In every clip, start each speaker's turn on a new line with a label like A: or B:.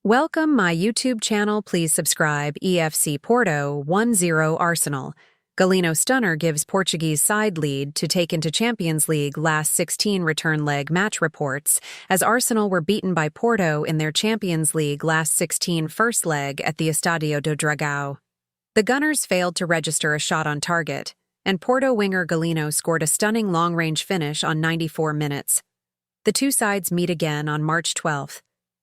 A: Welcome my YouTube channel. Please subscribe. EFC Porto 1-0 Arsenal. Galeno stunner gives Portuguese side lead to take into Champions League last 16 return leg match reports, as Arsenal were beaten by Porto in their Champions League last 16 first leg at the Estadio do Dragão. The Gunners failed to register a shot on target, and Porto winger Galeno scored a stunning long-range finish on 94 minutes. The two sides meet again on March 12th.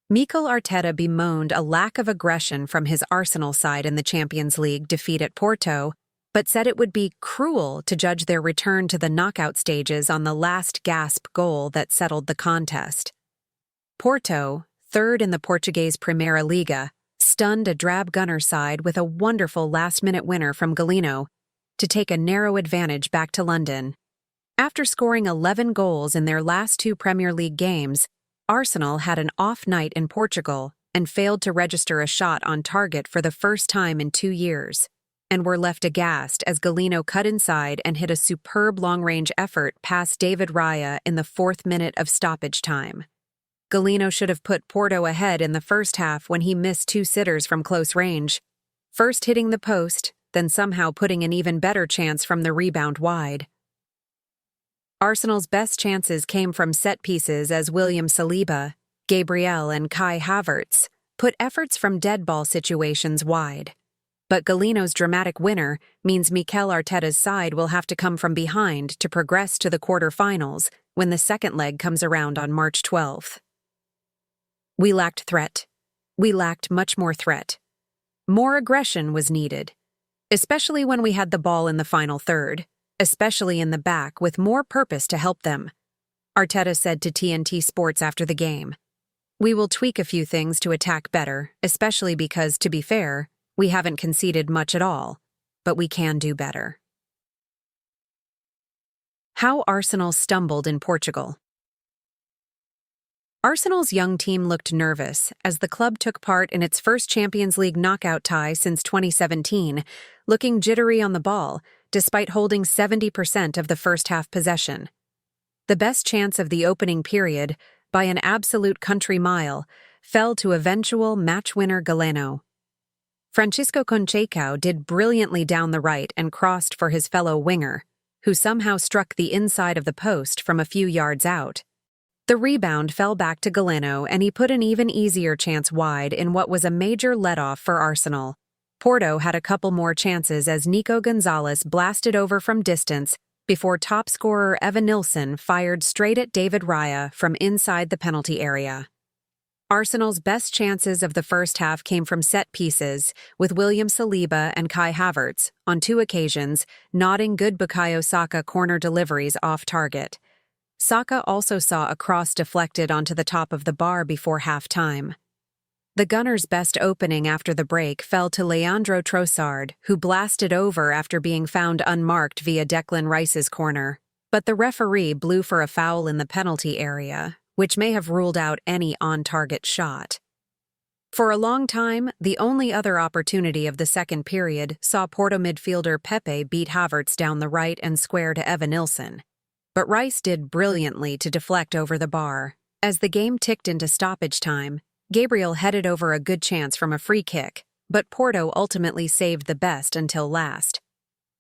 A: Mikel Arteta bemoaned a lack of aggression from his Arsenal side in the Champions League defeat at Porto, but said it would be cruel to judge their return to the knockout stages on the last gasp goal that settled the contest. Porto, third in the Portuguese Premierleague, stunned a drab Gunner side with a wonderful last-minute winner from Galeno to take a narrow advantage back to London. After scoring 11 goals in their last two Premier League games, Arsenal had an off night in Portugal and failed to register a shot on target for the first time in 2 years, and were left aghast as Galeno cut inside and hit a superb long-range effort past David Raya in the 4th minute of stoppage time. Galeno should have put Porto ahead in the first half when he missed two sitters from close range, first hitting the post, then somehow putting an even better chance from the rebound wide. Arsenal's best chances came from set pieces as William Saliba, Gabriel and Kai Havertz put efforts from dead ball situations wide. But Galeno's dramatic winner means Mikel Arteta's side will have to come from behind to progress to the quarter-finals when the second leg comes around on March 12th. We lacked threat. We lacked much more threat. More aggression was needed, especially when we had the ball in the final third, especially in the back with more purpose to help them, Arteta said to TNT Sports after the game. We will tweak a few things to attack better, especially because, to be fair, we haven't conceded much at all, but we can do better. How Arsenal stumbled in Portugal. Arsenal's young team looked nervous as the club took part in its first Champions League knockout tie since 2017, looking jittery on the ball, despite holding 70% of the first-half possession. The best chance of the opening period, by an absolute country mile, fell to eventual match winner Galeno. Francisco Conceição did brilliantly down the right and crossed for his fellow winger, who somehow struck the inside of the post from a few yards out. The rebound fell back to Galeno and he put an even easier chance wide in what was a major let-off for Arsenal. Porto had a couple more chances as Nico Gonzalez blasted over from distance before top scorer Evan Nilsson fired straight at David Raya from inside the penalty area. Arsenal's best chances of the first half came from set pieces, with William Saliba and Kai Havertz, on 2 occasions, nodding good Bukayo Saka corner deliveries off target. Saka also saw a cross deflected onto the top of the bar before half-time. The Gunners' best opening after the break fell to Leandro Trossard, who blasted over after being found unmarked via Declan Rice's corner, but the referee blew for a foul in the penalty area, which may have ruled out any on-target shot. For a long time, the only other opportunity of the second period saw Porto midfielder Pepe beat Havertz down the right and square to Evan Nilsson. But Rice did brilliantly to deflect over the bar. As the game ticked into stoppage time, Gabriel headed over a good chance from a free kick, but Porto ultimately saved the best until last.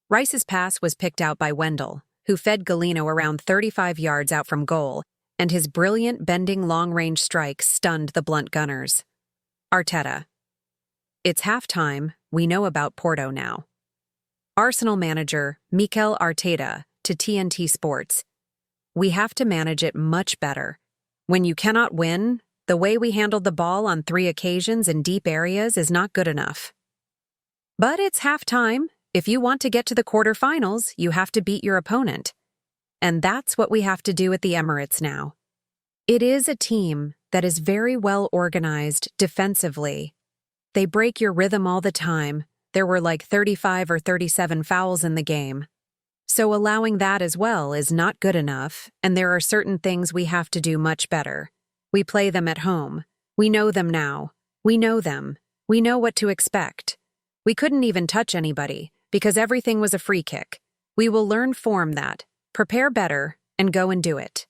A: Rice's pass was picked out by Wendell, who fed Galeno around 35 yards out from goal, and his brilliant bending long-range strike stunned the blunt Gunners. Arteta. It's half-time, we know about Porto now. Arsenal manager Mikel Arteta to TNT Sports. We have to manage it much better. When you cannot win, the way we handled the ball on 3 occasions in deep areas is not good enough. But it's half-time. If you want to get to the quarterfinals, you have to beat your opponent. And that's what we have to do at the Emirates now. It is a team that is very well organized defensively. They break your rhythm all the time. There were like 35 or 37 fouls in the game. So allowing that as well is not good enough, and there are certain things we have to do much better. We play them at home. We know them now. We know them. We know what to expect. We couldn't even touch anybody, because everything was a free kick. We will learn from that, prepare better, and go and do it.